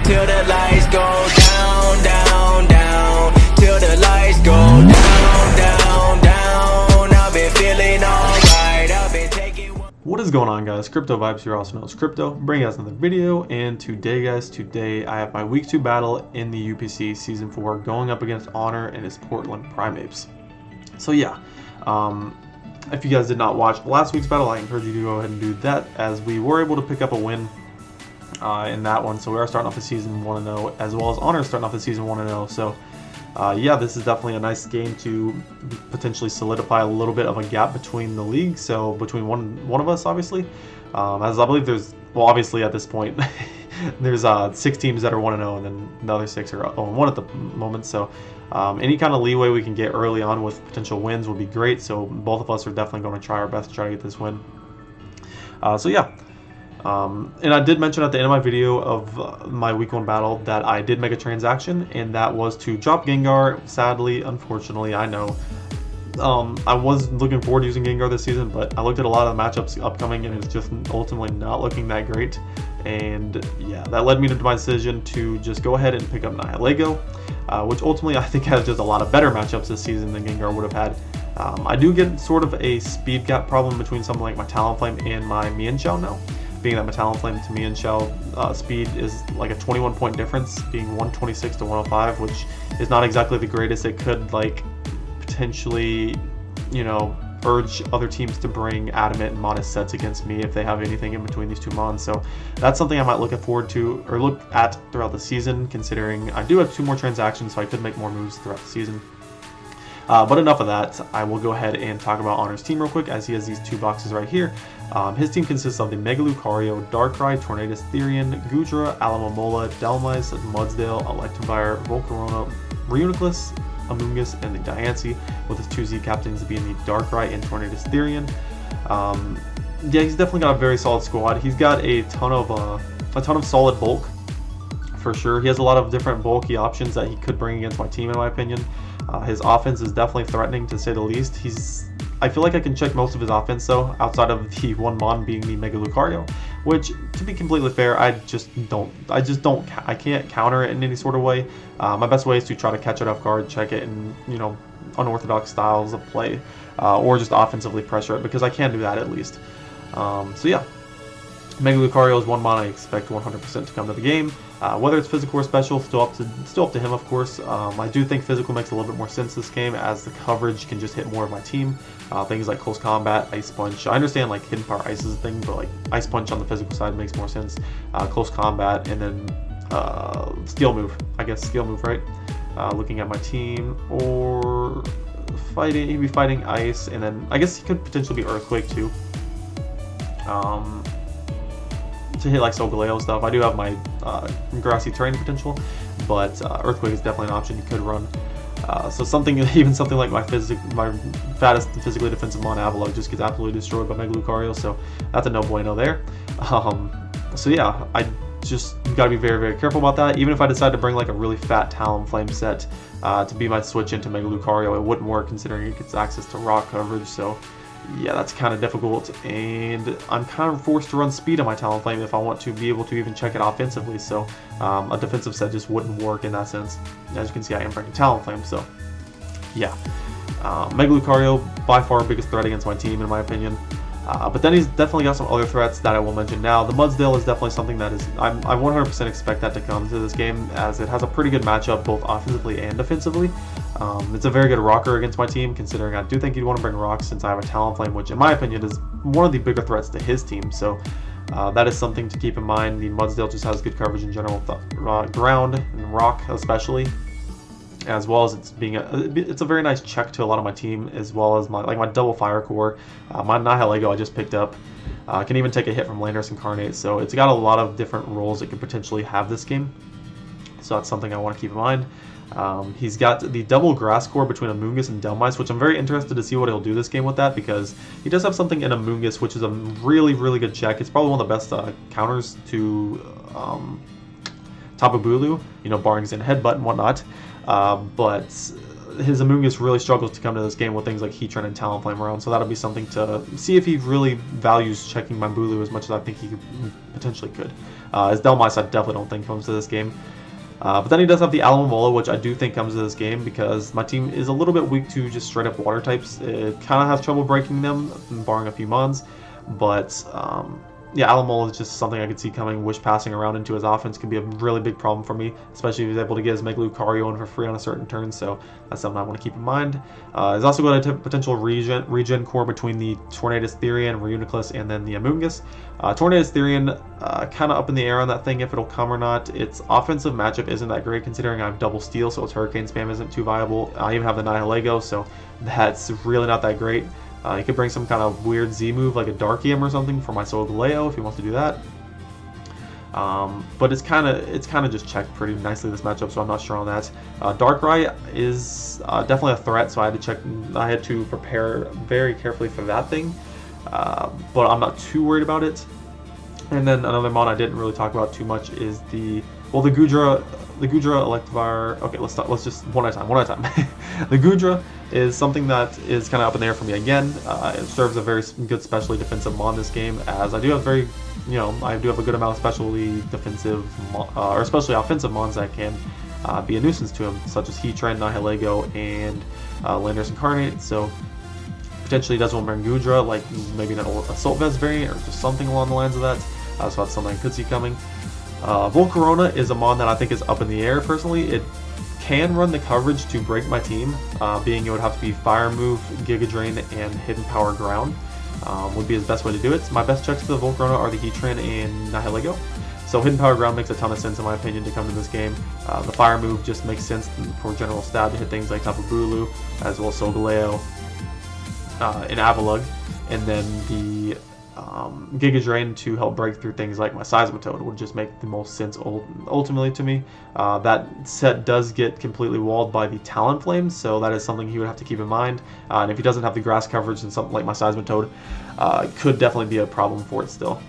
till the lights go down, down, down, till the lights go down, down, down. I've been feeling alright, I've been taking. What is going on, guys? Crypto Vibes here, also known as Crypto, bringing you guys another video. And today, guys, I have my week 2 battle in the UPC season 4 going up against Honor and his Portland Primeapes. So yeah, if you guys did not watch last week's battle, I encourage you to go ahead and do that, as we were able to pick up a win in that one. So we are starting off the season 1-0, as well as Honor starting off the season 1-0. So yeah, this is definitely a nice game to potentially solidify a little bit of a gap between the league. So between one of us, obviously, as I believe there's, well, obviously at this point there's 6 teams that are 1-0, and then the other 6 are 0-1 at the moment. So any kind of leeway we can get early on with potential wins would be great. So both of us are definitely going to try our best to try to get this win. So yeah. And I did mention at the end of my video of my week 1 battle that I did make a transaction, and that was to drop Gengar. Sadly, unfortunately, I know. I was looking forward to using Gengar this season, but I looked at a lot of the matchups upcoming, and it's just ultimately not looking that great. And yeah, that led me to my decision to just go ahead and pick up Nihilego, which ultimately I think has just a lot of better matchups this season than Gengar would have had. I do get sort of a speed gap problem between something like my Talonflame and my Mienshao now. Being that my Talonflame to Mienshao speed is like a 21-point difference, being 126 to 105, which is not exactly the greatest. It could like potentially, you know, urge other teams to bring Adamant and Modest sets against me if they have anything in between these 2 mons. So that's something I might look forward to, or look at throughout the season, considering I do have 2 more transactions, so I could make more moves throughout the season. But enough of that. I will go ahead and talk about Honor's team real quick, as he has these 2 boxes right here. His team consists of the Mega Lucario, Darkrai, Tornadus Therian, Goodra, Alamomola, Delmise, Mudsdale, Electivire, Volcarona, Reuniclus, Amoonguss, and the Diancie, with his 2 Z captains being the Darkrai and Tornadus Therian. Yeah, he's definitely got a very solid squad. He's got a ton of solid bulk, for sure. He has a lot of different bulky options that he could bring against my team, in my opinion. His offense is definitely threatening, to say the least. I feel like I can check most of his offense, though, outside of the 1 mon being the Mega Lucario, which, to be completely fair, I can't counter it in any sort of way. My best way is to try to catch it off guard, check it in, you know, unorthodox styles of play, or just offensively pressure it, because I can do that at least. So yeah. Mega Lucario is 1 mon I expect 100% to come to the game. Whether it's physical or special, still up to him, of course. I do think physical makes a little bit more sense this game, as the coverage can just hit more of my team. Things like Close Combat, Ice Punch. I understand like Hidden Power Ice is a thing, but like Ice Punch on the physical side makes more sense. Close Combat, and then Skill Move. I guess Skill Move, right? Looking at my team, or fighting. He'd be fighting Ice, and then I guess he could potentially be Earthquake too. To hit like Solgaleo stuff. I do have my grassy terrain potential, but Earthquake is definitely an option you could run. So even something like my fattest and physically defensive mon Avalok just gets absolutely destroyed by Mega Lucario, so that's a no bueno there. So yeah, I just gotta be very, very careful about that. Even if I decide to bring like a really fat Talonflame set to be my switch into Mega Lucario, it wouldn't work, considering it gets access to rock coverage. So yeah, that's kind of difficult, and I'm kind of forced to run speed on my Talonflame if I want to be able to even check it offensively. So a defensive set just wouldn't work in that sense. As you can see, I am bringing Talonflame, so yeah. Mega Lucario, by far biggest threat against my team, in my opinion. But then he's definitely got some other threats that I will mention now. The Mudsdale is definitely something that is, I 100% expect that to come to this game, as it has a pretty good matchup both offensively and defensively. It's a very good rocker against my team, considering I do think he'd want to bring rocks, since I have a Talonflame, which in my opinion is one of the bigger threats to his team. So that is something to keep in mind. The Mudsdale just has good coverage in general, ground and rock especially, as well as it's a very nice check to a lot of my team, as well as my double fire core. My Nihilego I just picked up can even take a hit from Landorus Incarnate, so it's got a lot of different roles it could potentially have this game. So that's something I want to keep in mind. He's got the double grass core between Amoonguss and Delmise, which I'm very interested to see what he'll do this game with that, because he does have something in Amoonguss which is a really, really good check. It's probably one of the best counters to Tapu Bulu, you know, barring Zen Headbutt and whatnot. But his Amoonguss really struggles to come to this game with things like Heatran and Talonflame around, so that'll be something to see if he really values checking my Bulu as much as I think he potentially could. His Delmice I definitely don't think comes to this game. But then he does have the Alomomola, which I do think comes to this game because my team is a little bit weak to just straight up water types. It kind of has trouble breaking them, barring a few mons, but yeah, Alomomola is just something I could see coming. Wish passing around into his offense could be a really big problem for me, especially if he's able to get his Mega Lucario in for free on a certain turn, so that's something I want to keep in mind. He's also got a potential regen core between the Tornadus Therian, Reuniclus, and then the Amoonguss. Tornadus Therian, kind of up in the air on that thing if it'll come or not. Its offensive matchup isn't that great considering I have double steel, so its Hurricane spam isn't too viable. I even have the Nihilego, so that's really not that great. He could bring some kind of weird Z move like a Darkium or something for my Solgaleo if he wants to do that. But it's kind of just checked pretty nicely this matchup, so I'm not sure on that. Darkrai is definitely a threat, so I had to prepare very carefully for that thing. But I'm not too worried about it. And then another mon I didn't really talk about too much is the Goodra Electivire. Okay, let's just one at a time. The Goodra is something that is kind of up in the air for me again. It serves a very good specially defensive mon this game, as I do have I do have a good amount of specially defensive or especially offensive mons that can be a nuisance to him, such as Heatran, Nihilego, and Landorus Incarnate. So potentially does want to bring Goodra, like maybe an Assault Vest variant or just something along the lines of that. So that's something I could see coming. Volcarona is a mon that I think is up in the air personally. It can run the coverage to break my team, being it would have to be Fire Move, Giga Drain, and Hidden Power Ground would be his best way to do it. My best checks to the Volcarona are the Heatran and Nihilego. So Hidden Power Ground makes a ton of sense in my opinion to come to this game. The Fire Move just makes sense for General Stab to hit things like Tapu Bulu, as well as Solgaleo and Avalugg, and then the Giga Drain to help break through things like my Seismitoad would just make the most sense ultimately to me. That set does get completely walled by the Talonflame, so that is something he would have to keep in mind. And if he doesn't have the grass coverage, then something like my Seismitoad could definitely be a problem for it still.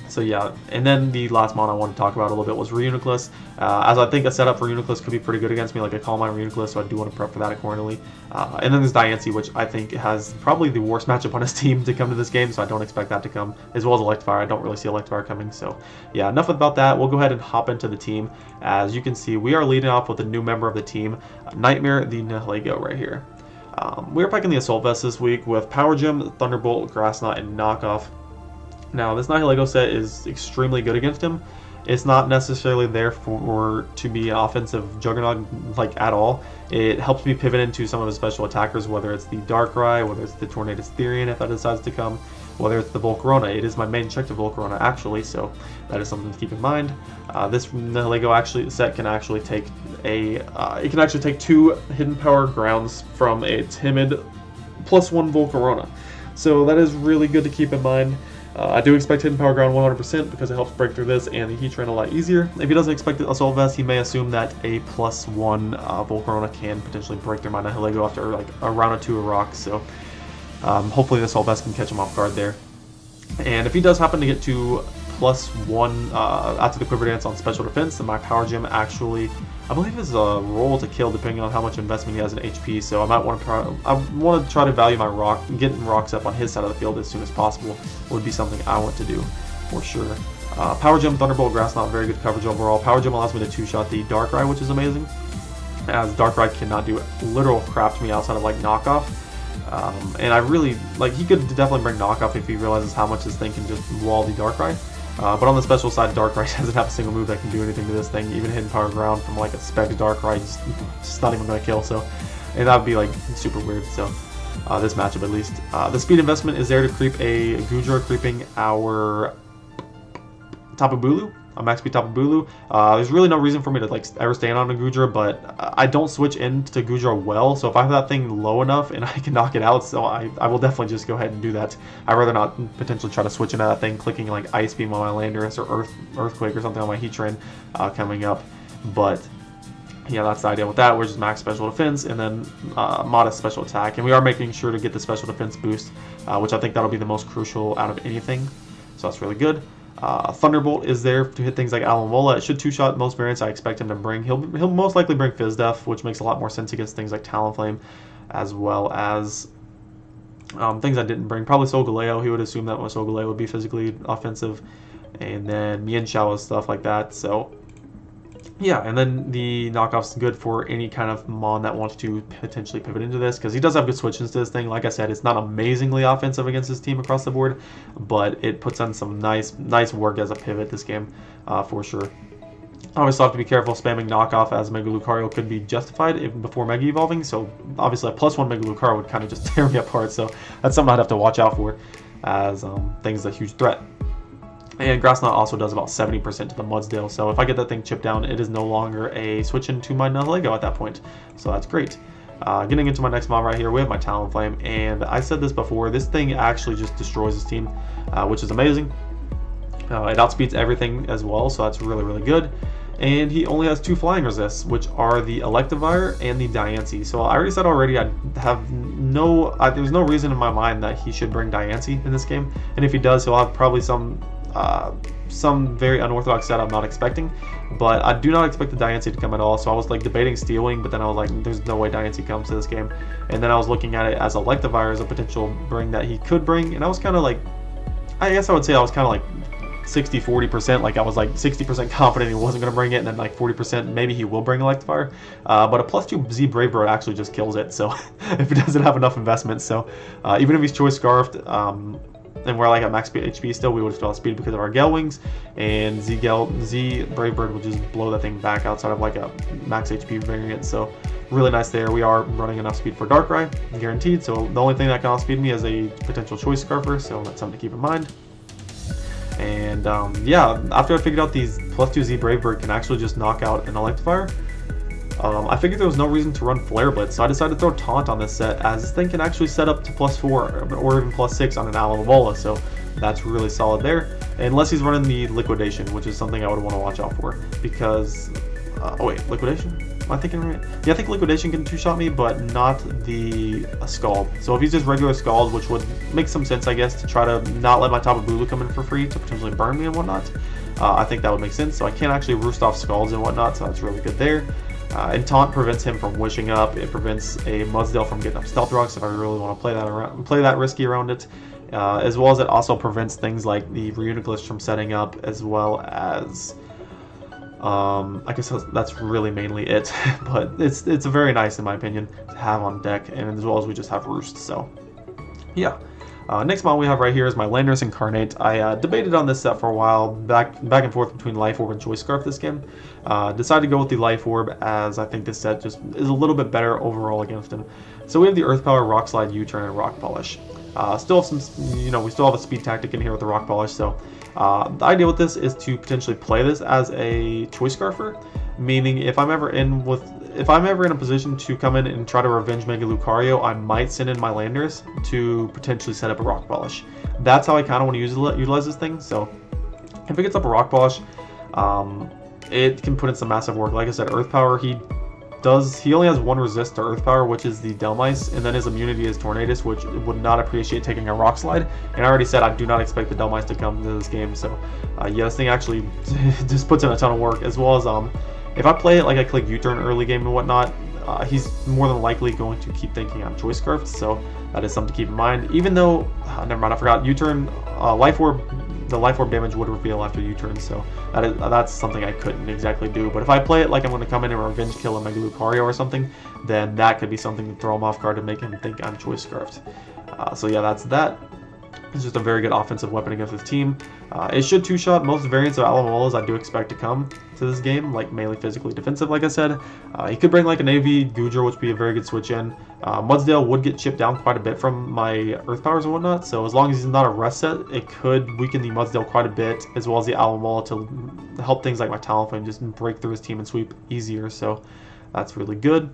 So yeah, and then the last mon I wanted to talk about a little bit was Reuniclus, as I think a setup for Reuniclus could be pretty good against me, like a Calm Mind Reuniclus, so I do want to prep for that accordingly. And then there's Diancie, which I think has probably the worst matchup on his team to come to this game, so I don't expect that to come, as well as Electivire. I don't really see Electivire coming, so yeah, enough about that. We'll go ahead and hop into the team. As you can see, we are leading off with a new member of the team, Nightmare the Nihilego right here. We're picking the Assault Vest this week with Power Gem, Thunderbolt, Grass Knot, and Knockoff. Now, this Nihilego set is extremely good against him. It's not necessarily there to be an offensive juggernaut like at all. It helps me pivot into some of his special attackers, whether it's the Darkrai, whether it's the Tornadus Therian if that decides to come, whether it's the Volcarona. It is my main check to Volcarona actually, so that is something to keep in mind. This Nihilego set can actually take two Hidden Power Grounds from a timid +1 Volcarona. So that is really good to keep in mind. I do expect Hidden Power Ground 100% because it helps break through this and the Heatran a lot easier. If he doesn't expect Assault Vest, he may assume that a +1 Volcarona can potentially break through my Nihilego after like a round or two of rocks. So hopefully the Assault Vest can catch him off guard there. And if he does happen to get to +1 after the Quiver Dance on Special Defense, then my Power Gem actually, I believe, is a roll to kill depending on how much investment he has in HP. So I might want to try to value my getting rocks up on his side of the field as soon as possible would be something I want to do for sure. Power Gem, Thunderbolt, Grass Knot, very good coverage overall. Power Gem allows me to two-shot the Darkrai, which is amazing, as Darkrai cannot do literal crap to me outside of like Knockoff. And I really, like, he could definitely bring Knockoff if he realizes how much this thing can just wall the Darkrai. But on the special side, Darkrai doesn't have a single move that can do anything to this thing. Even Hidden Power Ground from like a spec Darkrai, just not even going to kill. So, and that would be like super weird. So, this matchup at least. The speed investment is there to creep a Goodra, creeping our Tapu Bulu, a max speed Tapu Bulu. There's really no reason for me to like ever stand on a Goodra, but I don't switch into Goodra well. So if I have that thing low enough and I can knock it out, so I will definitely just go ahead and do that. I'd rather not potentially try to switch into that thing, clicking like Ice Beam on my Landorus or Earthquake or something on my Heatran coming up. But yeah, that's the idea with that. We're just max special defense and then modest special attack, and we are making sure to get the special defense boost, which I think that'll be the most crucial out of anything. So that's really good. Thunderbolt is there to hit things like Alamola. It should two-shot most variants I expect him to bring. He'll most likely bring Fizz Def, which makes a lot more sense against things like Talonflame, as well as things I didn't bring. Probably Solgaleo. He would assume that Solgaleo would be physically offensive, and then Mienshao stuff like that. So yeah, and then the knockoff's good for any kind of Mon that wants to potentially pivot into this, because he does have good switch into this thing. Like I said, it's not amazingly offensive against his team across the board, but it puts on some nice work as a pivot this game, for sure. Obviously, have to be careful spamming knockoff, as Mega Lucario could be justified even before Mega Evolving, so obviously a +1 Mega Lucario would kind of just tear me apart, so that's something I'd have to watch out for, as things a huge threat. And Grass Knot also does about 70% to the Mudsdale, so if I get that thing chipped down, it is no longer a switch into my Nihilego at that point, so that's great. Getting into my next mod right here, we have my Talonflame, and I said this before, this thing actually just destroys his team, which is amazing. It outspeeds everything as well, so that's really good. And he only has 2 flying resists, which are the Electivire and the Diancie. So I already said I have there's no reason in my mind that he should bring Diancie in this game, and if he does, he'll have probably some very unorthodox set I'm not expecting, but I do not expect the Diancie to come at all. So I was like debating Steel-Wing, but then I was like, there's no way Diancie comes to this game. And then I was looking at it as Electivire as a potential bring that he could bring, and I was kind of like, I guess I would say I was kind of like 60-40%, like I was like 60% confident he wasn't going to bring it, and then like 40% maybe he will bring Electivire, but a +2 Z Brave Bird actually just kills it, so if he doesn't have enough investment. So even if he's Choice Scarfed, and we're like at max HP still, we would still have speed because of our Gale Wings, and Z Brave Bird would just blow that thing back outside of like a max HP variant, so really nice there. We are running enough speed for Darkrai, guaranteed, so the only thing that can outspeed me is a potential Choice Scarfer, so that's something to keep in mind. And yeah, after I figured out these +2 Z Brave Bird can actually just knock out an Electivire, I figured there was no reason to run Flare Blitz, so I decided to throw Taunt on this set, as this thing can actually set up to +4 or even +6 on an Alomomola, so that's really solid there. Unless he's running the Liquidation, which is something I would want to watch out for, because oh wait, Liquidation? Am I thinking right? Yeah, I think Liquidation can two-shot me, but not the Scald. So if he's just regular Scald, which would make some sense, I guess, to try to not let my Tapu Bulu come in for free to potentially burn me and whatnot, I think that would make sense. So I can't actually roost off Scalds and whatnot, so that's really good there. And Taunt prevents him from wishing up. It prevents a Mudsdale from getting up Stealth Rocks if I really want to play that risky around it. As well as it also prevents things like the Reuniclus from setting up, as well as I guess that's really mainly it. But it's very nice in my opinion to have on deck, and as well as we just have Roost. So yeah. Next mod we have right here is my Landorus Incarnate. I debated on this set for a while, back and forth between Life Orb and Choice Scarf this game. Decided to go with the Life Orb, as I think this set just is a little bit better overall against him. So we have the Earth Power, Rock Slide, U-Turn, and Rock Polish. Still have some, we still have a speed tactic in here with the Rock Polish. So the idea with this is to potentially play this as a Choice Scarfer, meaning if I'm ever in a position to come in and try to revenge Mega Lucario, I might send in my Landorus to potentially set up a Rock Polish. That's how I kind of want to utilize this thing. So if it gets up a Rock Polish, it can put in some massive work. Like I said, Earth Power, he only has 1 resist to Earth Power, which is the Delmice, and then his immunity is Tornadus, which would not appreciate taking a Rock Slide. And I already said I do not expect the Delmice to come to this game, so yeah, this thing actually just puts in a ton of work, as well as if I play it like I click U-Turn early game and whatnot, he's more than likely going to keep thinking I'm Choice Scarfed, so that is something to keep in mind. Even though, never mind, I forgot, U-Turn, Life Orb, the Life Orb damage would reveal after U-Turn, so that's something I couldn't exactly do. But if I play it like I'm going to come in and revenge kill a Mega Lucario or something, then that could be something to throw him off guard to make him think I'm Choice Scarfed. So yeah, that's that. It's just a very good offensive weapon against his team. It should two-shot most variants of Alamolas I do expect to come to this game, like mainly physically defensive, like I said. He could bring like an AV Goodra, which would be a very good switch in. Mudsdale would get chipped down quite a bit from my Earth Powers and whatnot, so as long as he's not a rest set, it could weaken the Mudsdale quite a bit, as well as the Alamola to help things like my Talonflame just break through his team and sweep easier, so that's really good.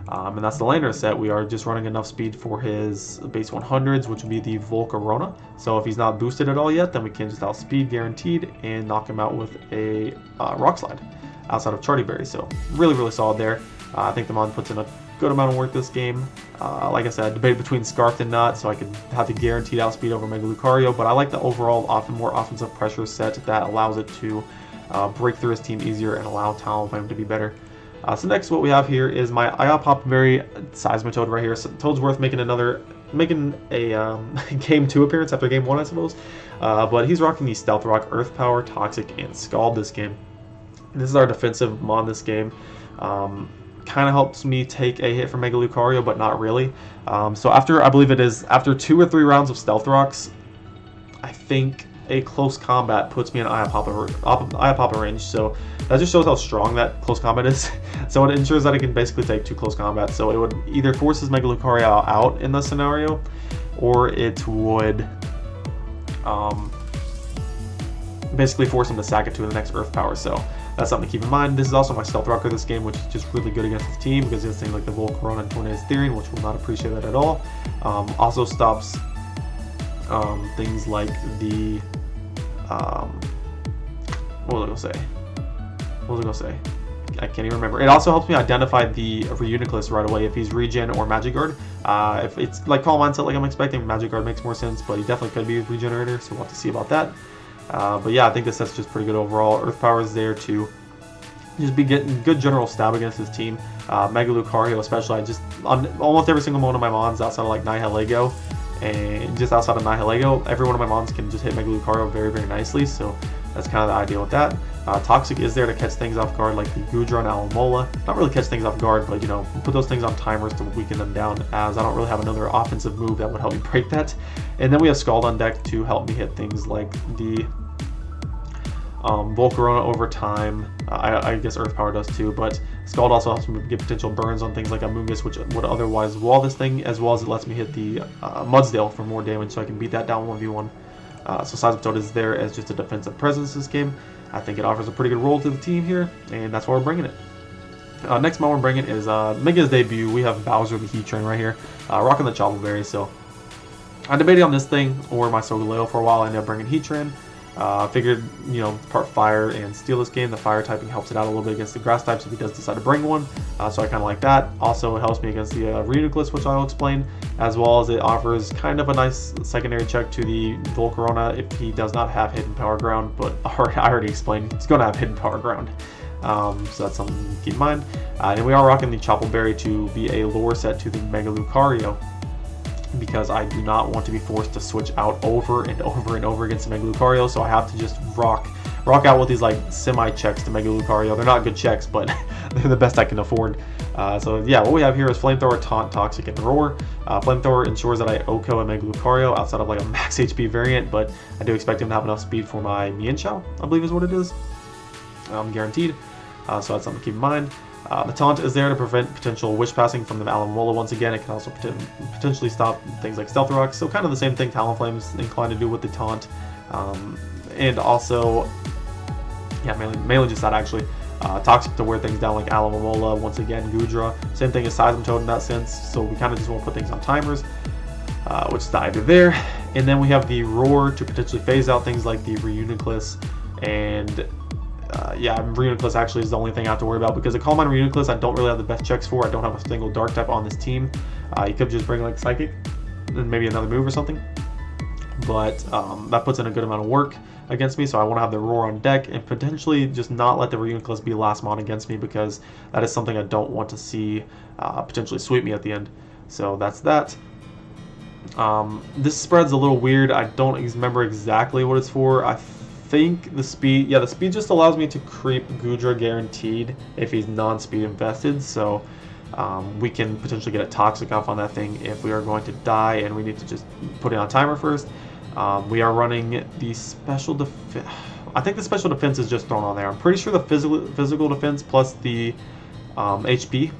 And that's the Landorus set. We are just running enough speed for his base 100s, which would be the Volcarona. So if he's not boosted at all yet, then we can just outspeed guaranteed and knock him out with a Rock Slide outside of Charty Berry. So really solid there. I think the mod puts in a good amount of work this game. Like I said, I debated between Scarfed and not, so I could have the guaranteed outspeed over Mega Lucario, but I like the overall more offensive pressure set that allows it to break through his team easier and allow Talonflame to be better. So next, what we have here is my Pop Berry Seismitoad right here. So Toadsworth making a Game 2 appearance after Game 1, I suppose. But he's rocking the Stealth Rock, Earth Power, Toxic, and Scald this game. This is our defensive mon this game. Kind of helps me take a hit from Mega Lucario, but not really. So I believe it is after 2 or 3 rounds of Stealth Rocks, I think a close combat puts me in Iapapa range. So that just shows how strong that close combat is. So it ensures that I can basically take 2 close combat. So it would either force his Mega Lucario out in this scenario, or it would basically force him to sack it to the next Earth Power. So that's something to keep in mind. This is also my Stealth Rocker this game, which is just really good against the team because it's things like the Volcarona and Tornadus Therian, which will not appreciate that at all. Also stops things like the what was I gonna say? I can't even remember. It also helps me identify the Reuniclus right away if he's Regen or Magic Guard. If it's like Calm Mindset like I'm expecting, Magic Guard makes more sense, but he definitely could be a Regenerator, so we'll have to see about that. But yeah, I think this set's just pretty good overall. Earth Power is there to just be getting good general stab against his team. Mega Lucario especially, on almost every single one of my mons outside of like Nihilego, and just outside of Nihilego, every one of my mons can just hit Mega Lucario very, very nicely, so that's kind of the idea with that. Toxic is there to catch things off guard, like the Goodra and Alomola. Not really catch things off guard, but, you know, put those things on timers to weaken them down, as I don't really have another offensive move that would help me break that. And then we have Scald on deck to help me hit things like the Volcarona over time. I guess Earth Power does too, but Scald also helps me get potential burns on things like Amoonguss, which would otherwise wall this thing, as well as it lets me hit the Mudsdale for more damage, so I can beat that down 1v1. So Seismitoad is there as just a defensive presence this game. I think it offers a pretty good role to the team here, and that's why we're bringing it. Next mon we're bringing is making his debut. We have Bowser the Heatran right here, rocking the Chople Berry. So I debated on this thing or my Solgaleo for a while. I ended up bringing Heatran. Figured, you know, part fire and steel this game. The fire typing helps it out a little bit against the grass types if he does decide to bring one. So I kind of like that. Also, it helps me against the Reuniclus, which I'll explain, as well as it offers kind of a nice secondary check to the Volcarona if he does not have Hidden Power Ground, but I already explained he's going to have Hidden Power Ground. So that's something to keep in mind. And we are rocking the Chople Berry to be a lure set to the Mega Lucario, because I do not want to be forced to switch out over and over and over against the Mega Lucario, so I have to just rock out with these like semi-checks to Mega Lucario. They're not good checks, but they're the best I can afford. So yeah, what we have here is Flamethrower, Taunt, Toxic, and Roar. Flamethrower ensures that I OHKO a Mega Lucario outside of like a max HP variant, but I do expect him to have enough speed for my Mienshao, I believe is what it is. Guaranteed. So that's something to keep in mind. The Taunt is there to prevent potential Wish Passing from the Alomola once again. It can also potentially stop things like Stealth Rock, so kind of the same thing Talonflame's inclined to do with the Taunt. And also, yeah, mainly just that actually. Toxic to wear things down like Alomola, once again Goodra. Same thing as Seismitoad in that sense, so we kind of just want to put things on timers, which is the idea there. And then we have the Roar to potentially phase out things like the Reuniclus, and yeah, Reuniclus actually is the only thing I have to worry about, because the Calm Mind Reuniclus I don't really have the best checks for. I don't have a single Dark type on this team. You could just bring like Psychic and maybe another move or something, but that puts in a good amount of work against me, so I want to have the Roar on deck and potentially just not let the Reuniclus be last mon against me, because that is something I don't want to see potentially sweep me at the end. So that's that. This spread's a little weird. I don't remember exactly what it's for. I think the speed, yeah, the speed just allows me to creep Goodra guaranteed if he's non-speed invested, so we can potentially get a Toxic off on that thing if we are going to die and we need to just put it on timer first. We are running the special defense. I think the special defense is just thrown on there. I'm pretty sure the physical defense plus the HP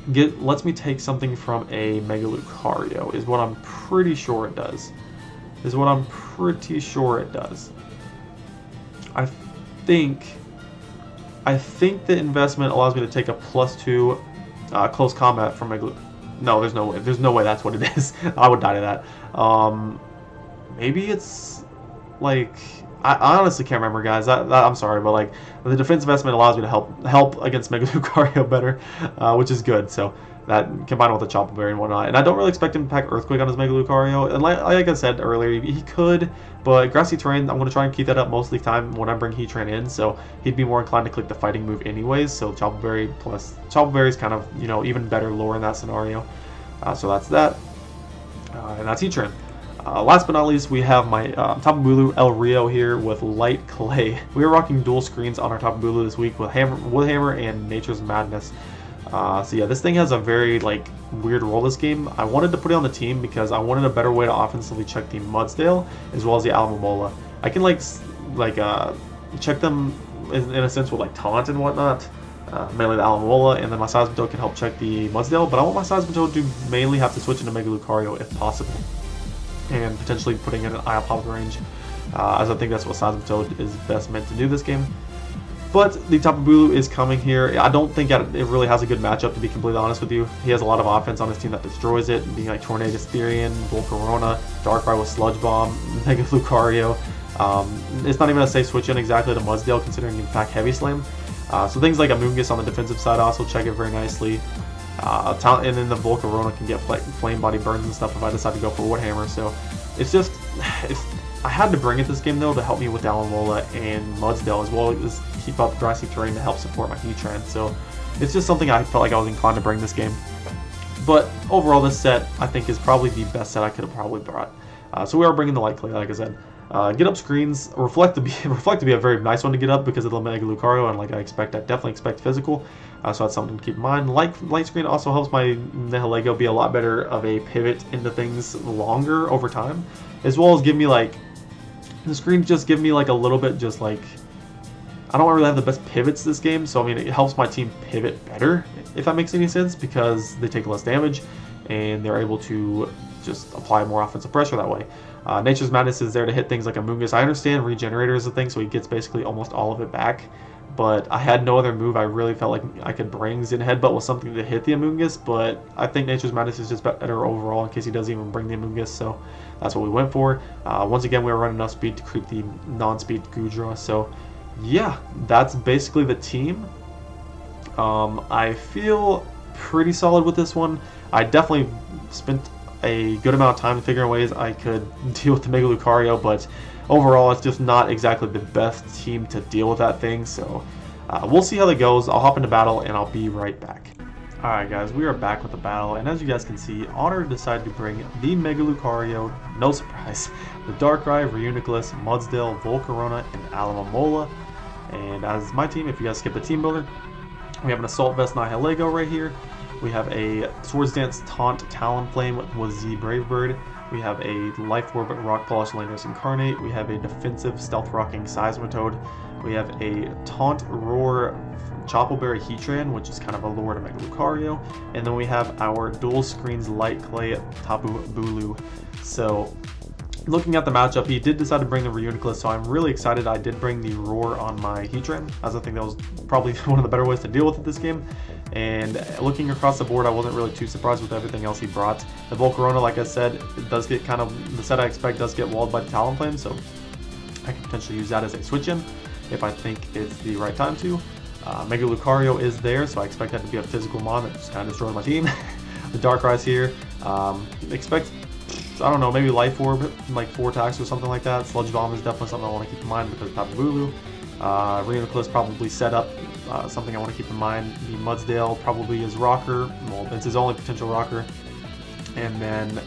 lets me take something from a Mega Lucario, is what I'm pretty sure it does. I think the investment allows me to take a +2 close combat from Mega Lucario. No, there's no way. There's no way that's what it is. I would die to that. Maybe it's like I honestly can't remember, guys. I'm sorry, but like the defense investment allows me to help against Mega Lucario better, which is good. So that combined with the Chopper Berry and whatnot, and I don't really expect him to pack Earthquake on his Mega Lucario. And like I said earlier, he could, but grassy terrain, I'm going to try and keep that up most of the time when I bring Heatran in. So he'd be more inclined to click the fighting move anyways. So Chopper Berry plus Chopper Berry is kind of even better lore in that scenario. So that's that, and that's Heatran. Last but not least, we have my Tapu Bulu El Rio here with Light Clay. We are rocking dual screens on our Tapu Bulu this week with Hammer and Nature's Madness. So yeah, this thing has a very weird role this game. I wanted to put it on the team because I wanted a better way to offensively check the Mudsdale as well as the Alomomola. I can check them in a sense with Taunt and whatnot. Mainly the Alomomola, and then my Seismitoad can help check the Mudsdale, but I want my Seismitoad to mainly have to switch into Mega Lucario if possible, and potentially putting in an Iapop range, as I think that's what Seismitoad is best meant to do this game. But the Tapu Bulu is coming here. I don't think it really has a good matchup, to be completely honest with you. He has a lot of offense on his team that destroys it, being like Tornadus, Therian, Volcarona, Darkrai with Sludge Bomb, Mega Lucario. It's not even a safe switch in exactly to Mudsdale, considering you can pack Heavy Slam. So things like Amoonguss on the defensive side also check it very nicely. And then the Volcarona can get Flame Body burns and stuff if I decide to go for Wood Hammer. So I had to bring it this game though to help me with Alomomola and Mudsdale, as well as keep up grassy terrain to help support my Heatran. So it's just something I felt like I was inclined to bring this game. But overall, this set I think is probably the best set I could have probably brought. So we are bringing the Light Clay, like I said. Get up screens, Reflect to be a very nice one to get up because of the Mega Lucario, and I definitely expect physical. So that's something to keep in mind. Light Screen also helps my Nihilego be a lot better of a pivot into things longer over time, as well as give me the screen just give me a little bit I don't really have the best pivots this game, so I mean it helps my team pivot better, if that makes any sense, because they take less damage and they're able to just apply more offensive pressure that way. Nature's Madness is there to hit things like Amoonguss. I understand Regenerator is a thing, so he gets basically almost all of it back, but I had no other move I really felt like I could bring. Zen Headbutt was something to hit the Amoonguss, but I think Nature's Madness is just better overall in case he doesn't even bring the Amoonguss, so that's what we went for. Once again, we were running enough speed to creep the non-speed Goodra, so yeah, that's basically the team. I feel pretty solid with this one. I definitely spent a good amount of time figuring ways I could deal with the Mega Lucario, but overall it's just not exactly the best team to deal with that thing, so we'll see how that goes. I'll hop into battle and I'll be right back. Alright guys, we are back with the battle, and as you guys can see, Honor decided to bring the Mega Lucario, no surprise, the Darkrai, Reuniclus, Mudsdale, Volcarona, and Alomomola. And as my team, if you guys skip the team builder, we have an Assault Vest Nihilego right here. We have a Swords Dance Taunt Talonflame with Z Brave Bird. We have a Life Orb Rock Polish Landorus Incarnate. We have a defensive Stealth Rocking Seismitoad. We have a Taunt Roar Choppleberry Heatran, which is kind of a lure to Mega Lucario. And then we have our dual screens Light Clay Tapu Bulu. So looking at the matchup, he did decide to bring the Reuniclus, so I'm really excited I did bring the Roar on my Heatran, as I think that was probably one of the better ways to deal with it this game. And looking across the board, I wasn't really too surprised with everything else he brought. The Volcarona, like I said, it does get the set I expect does get walled by the Talonflame, so I can potentially use that as a switch-in if I think it's the right time to. Mega Lucario is there, so I expect that to be a physical mon that just kind of destroyed my team. The Darkrai's here. Expect, I don't know, maybe Life Orb, 4 attacks or something like that. Sludge Bomb is definitely something I want to keep in mind because of Tapu Bulu. Reuniclus probably set up something I want to keep in mind. The Mudsdale probably is Rocker. Well, it's his only potential Rocker. And then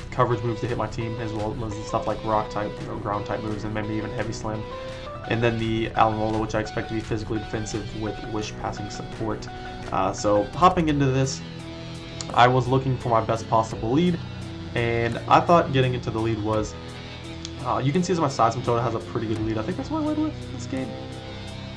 coverage moves to hit my team, as well as stuff like Rock type, ground type moves, and maybe even Heavy Slam. And then the Alomomola, which I expect to be physically defensive with Wish passing support. So hopping into this, I was looking for my best possible lead, and I thought getting into the lead was, you can see as my Seismitoad has a pretty good lead. I think that's what I led with this game.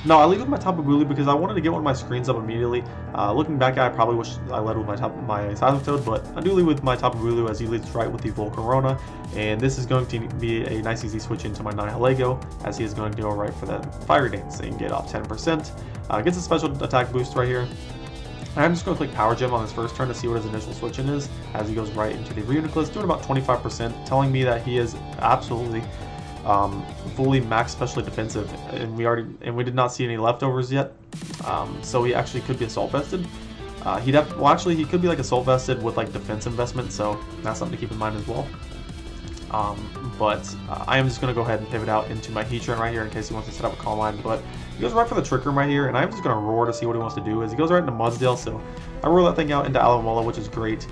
No, I lead with my Tapu Bulu because I wanted to get one of my screens up immediately. Looking back, I probably wish I led with my Seismitoad, but I do lead with my Tapu Bulu as he leads right with the Volcarona, and this is going to be a nice easy switch into my Nihilego, as he is going to go right for that Fire Dance and get off 10%. Gets a special attack boost right here. I'm just going to click Power Gem on his first turn to see what his initial switch-in is, as he goes right into the Reuniclus, doing about 25%, telling me that he is absolutely fully max specially defensive, and we did not see any leftovers yet. So he actually could be assault vested. He could be like assault vested with like defense investment, so that's something to keep in mind as well. I am just going to go ahead and pivot out into my Heatran right here in case he wants to set up a call line. But he goes right for the Trick Room right here, and I'm just going to roar to see what he wants to do. As he goes right into Mudsdale, so I roar that thing out into Alomola, which is great.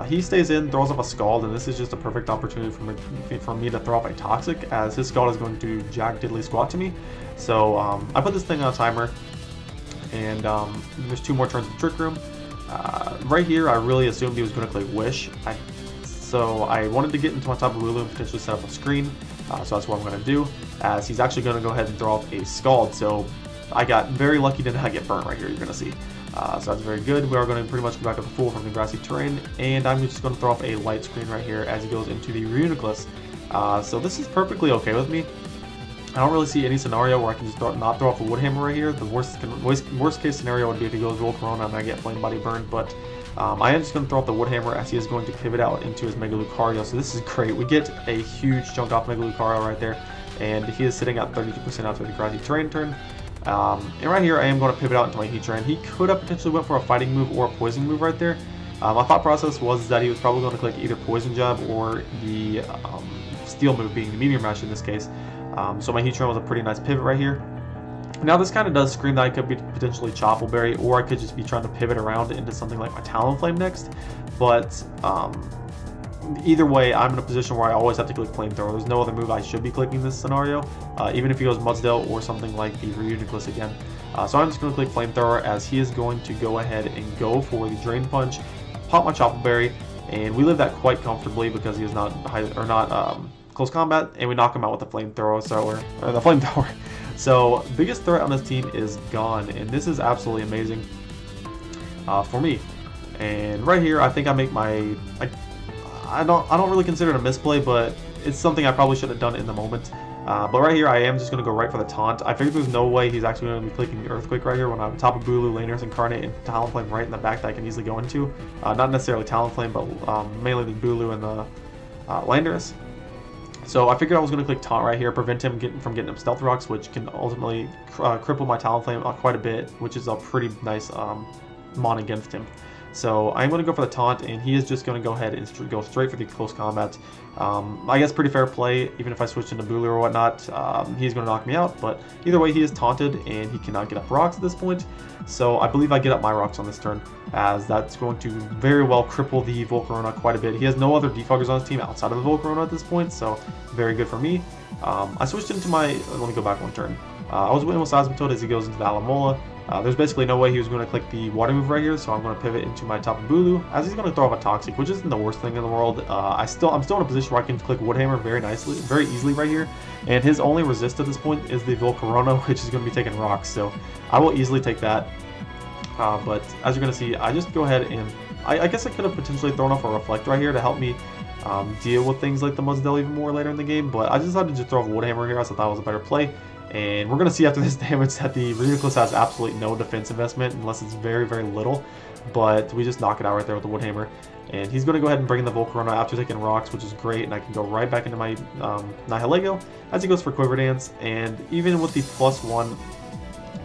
He stays in, throws off a Scald, and this is just a perfect opportunity for me to throw off a Toxic, as his Scald is going to jack diddly squat to me. So I put this thing on a timer, and there's 2 more turns of Trick Room. Right here, I really assumed he was going to click Wish. So I wanted to get into my Tapu Bulu and potentially set up a screen, so that's what I'm going to do, as he's actually going to go ahead and throw off a Scald, so I got very lucky to not get burnt right here, you're going to see. So that's very good. We are going to pretty much go back to the full from the grassy terrain, and I'm just going to throw off a light screen right here as he goes into the Reuniclus. So this is perfectly okay with me. I don't really see any scenario where I can just not throw off a Woodhammer right here. The worst case scenario would be if he goes Volcarona and I get Flame Body burned, but I am just going to throw off the Woodhammer as he is going to pivot out into his Mega Lucario. So this is great. We get a huge chunk off Mega Lucario right there, and he is sitting at 32% after the grassy terrain turn. And right here I am going to pivot out into my Heatran. He could have potentially went for a fighting move or a poison move right there. My thought process was that he was probably going to click either Poison Jab or the Steel move, being the Meteor Mash in this case. So my Heatran was a pretty nice pivot right here. Now this kind of does scream that I could be potentially Chople Berry, or I could just be trying to pivot around into something like my Talonflame next. But either way, I'm in a position where I always have to click Flamethrower. There's no other move I should be clicking in this scenario, even if he goes Mudsdale or something like the Reuniclus again. So I'm just going to click Flamethrower as he is going to go ahead and go for the Drain Punch, pop my Chople Berry, and we live that quite comfortably because he is not close combat, and we knock him out with the Flamethrower. So biggest threat on this team is gone, and this is absolutely amazing for me. And right here, I think I make my I don't really consider it a misplay, but it's something I probably should have done in the moment. But right here, I am just going to go right for the taunt. I figured there's no way he's actually going to be clicking Earthquake right here when I have Tapu Bulu, Lainer's Incarnate, and Talonflame right in the back that I can easily go into. Not necessarily Talonflame, but mainly the Bulu and the Landorus. So I figured I was going to click Taunt right here, prevent him from getting up Stealth Rocks, which can ultimately cripple my Talonflame quite a bit, which is a pretty nice mon against him. So I'm going to go for the Taunt, and he is just going to go ahead and go straight for the close combat. I guess pretty fair play, even if I switch into Bulu or whatnot. He's going to knock me out, but either way, he is taunted, and he cannot get up rocks at this point. So I believe I get up my rocks on this turn, as that's going to very well cripple the Volcarona quite a bit. He has no other defoggers on his team outside of the Volcarona at this point, so very good for me. I switched into my, let me go back one turn. I was winning with Seismitoad as he goes into the Alomola. There's basically no way he was going to click the water move right here, so I'm going to pivot into my Tapu Bulu as he's going to throw off a Toxic, which isn't the worst thing in the world. I'm still in a position where I can click Woodhammer very easily right here, and his only resist at this point is the Volcarona, which is going to be taking rocks, so I will easily take that. But as you're going to see, I just go ahead and I guess I could have potentially thrown off a Reflect right here to help me deal with things like the Mudsdale even more later in the game, but I just decided to just throw off a Woodhammer here. I thought that was a better play. And we're going to see after this damage that the Reuniclus has absolutely no defense investment unless it's very, very little. But we just knock it out right there with the Woodhammer. And he's going to go ahead and bring in the Volcarona after taking rocks, which is great. And I can go right back into my Nihilego as he goes for Quiver Dance. And even with the +1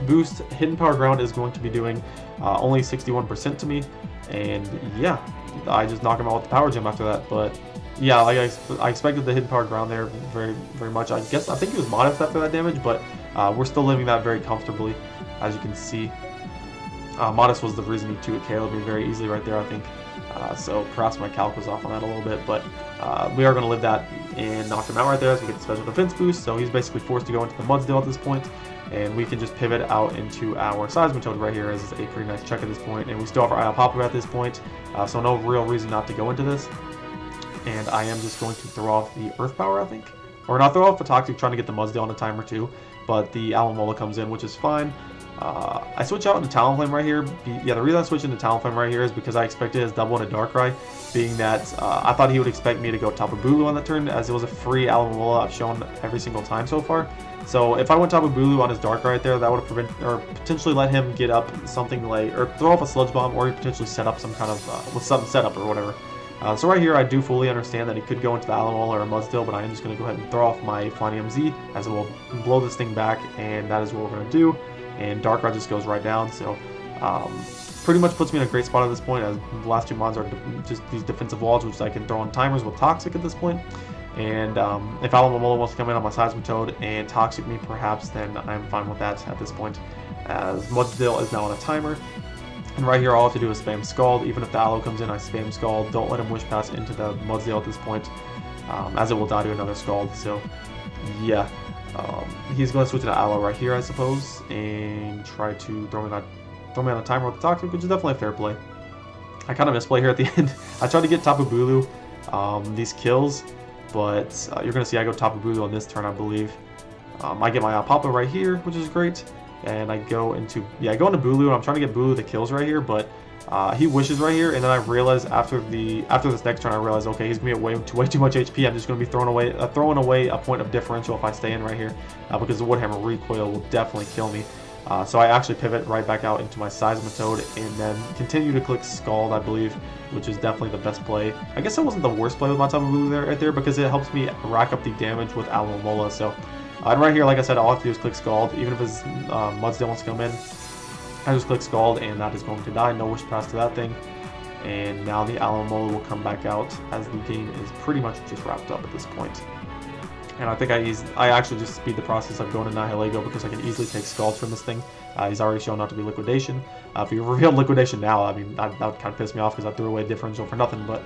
boost, Hidden Power Ground is going to be doing only 61% to me. And yeah, I just knock him out with the Power Gem after that. But yeah, like I expected the Hidden Power Ground there very, very much. I think he was modest after that damage, but we're still living that very comfortably, as you can see. Modest was the reason he 2-hit KO'd me very easily right there, I think. So perhaps my calc was off on that a little bit, but we are going to live that and knock him out right there as we get the special defense boost. So he's basically forced to go into the Mudsdale at this point, and we can just pivot out into our Seismitoad right here as a pretty nice check at this point. And we still have our Iapapa at this point, so no real reason not to go into this. And I am just going to throw off the Earth Power, I think. Or not throw off the Toxic, trying to get the Mudsdale on a timer too. But the Alomola comes in, which is fine. I switch out into Talonflame right here. Yeah, the reason I switched into Talonflame right here is because I expected his double into Darkrai, being that I thought he would expect me to go Tapu Bulu on that turn, as it was a free Alomola I've shown every single time so far. So if I went Tapu Bulu on his Darkrai right there, that would have potentially let him get up something like, or throw off a Sludge Bomb, or potentially set up some kind of, with something set up or whatever. So right here, I do fully understand that he could go into the Alamola or a Mudsdale, but I am just going to go ahead and throw off my Flying MZ, as it will blow this thing back, and that is what we're going to do. And Darkrai just goes right down, so pretty much puts me in a great spot at this point, as the last 2 mons are just these defensive walls, which I can throw on timers with Toxic at this point. And if Alamola wants to come in on my Seismitoad and Toxic me perhaps, then I'm fine with that at this point, as Mudsdale is now on a timer. And right here, all I have to do is spam Scald. Even if the Aloe comes in, I spam Scald. Don't let him Wish Pass into the Mudsdale at this point, as it will die to another Scald. So, yeah. He's going to switch to the Aloe right here, I suppose, and try to throw me on a timer with the Toxic, which is definitely a fair play. I kind of misplay here at the end. I tried to get Tapu Bulu these kills, but you're going to see I go Tapu Bulu on this turn, I believe. I get my Papa right here, which is great. And I go into Bulu, and I'm trying to get Bulu the kills right here, but he wishes right here, and then I realize after this next turn, I realize, okay, he's gonna be at way too much HP. I'm just gonna be throwing away a point of differential if I stay in right here, because the Woodhammer recoil will definitely kill me. So I actually pivot right back out into my Seismitoad, and then continue to click Scald, I believe, which is definitely the best play. I guess that wasn't the worst play with my Tapu Bulu right there, because it helps me rack up the damage with Alomola. So. And right here, like I said, all I have to do is click Scald. Even if his Mudsdale wants to come in, I just click Scald, and that is going to die. No Wish Pass to that thing. And now the Alamola will come back out, as the game is pretty much just wrapped up at this point. And I think I actually just speed the process of going to Nihilego, because I can easily take Scalds from this thing. He's already shown not to be Liquidation. If he revealed Liquidation now, I mean, that would kind of piss me off, because I threw away differential for nothing. But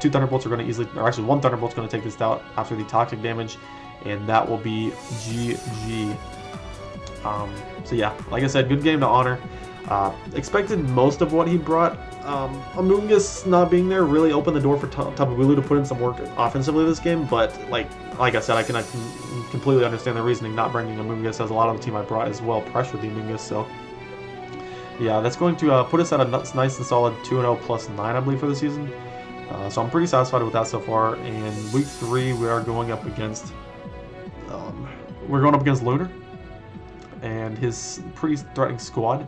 2 Thunderbolts are going to easily, or actually 1 Thunderbolt's going to take this out after the Toxic damage. And that will be GG. So yeah, like I said, good game to Honor. Expected most of what he brought. Amoonguss not being there really opened the door for Tapu Bulu to put in some work offensively this game, but like I said, I can completely understand the reasoning not bringing Amoonguss, as a lot of the team I brought as well pressured the Amoonguss. So yeah, that's going to put us at a nice and solid 2-0 plus 9, I believe, for the season. So I'm pretty satisfied with that so far. And week 3, we are going up against Lunar and his pretty threatening squad.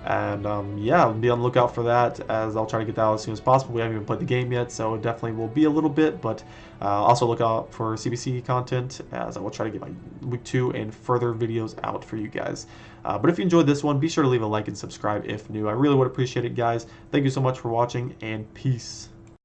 And yeah, be on the lookout for that, as I'll try to get that out as soon as possible. We haven't even played the game yet, so it definitely will be a little bit, but also look out for CBC content, as I will try to get my week 2 and further videos out for you guys. But if you enjoyed this one, be sure to leave a like and subscribe if new. I really would appreciate it, guys. Thank you so much for watching, and peace.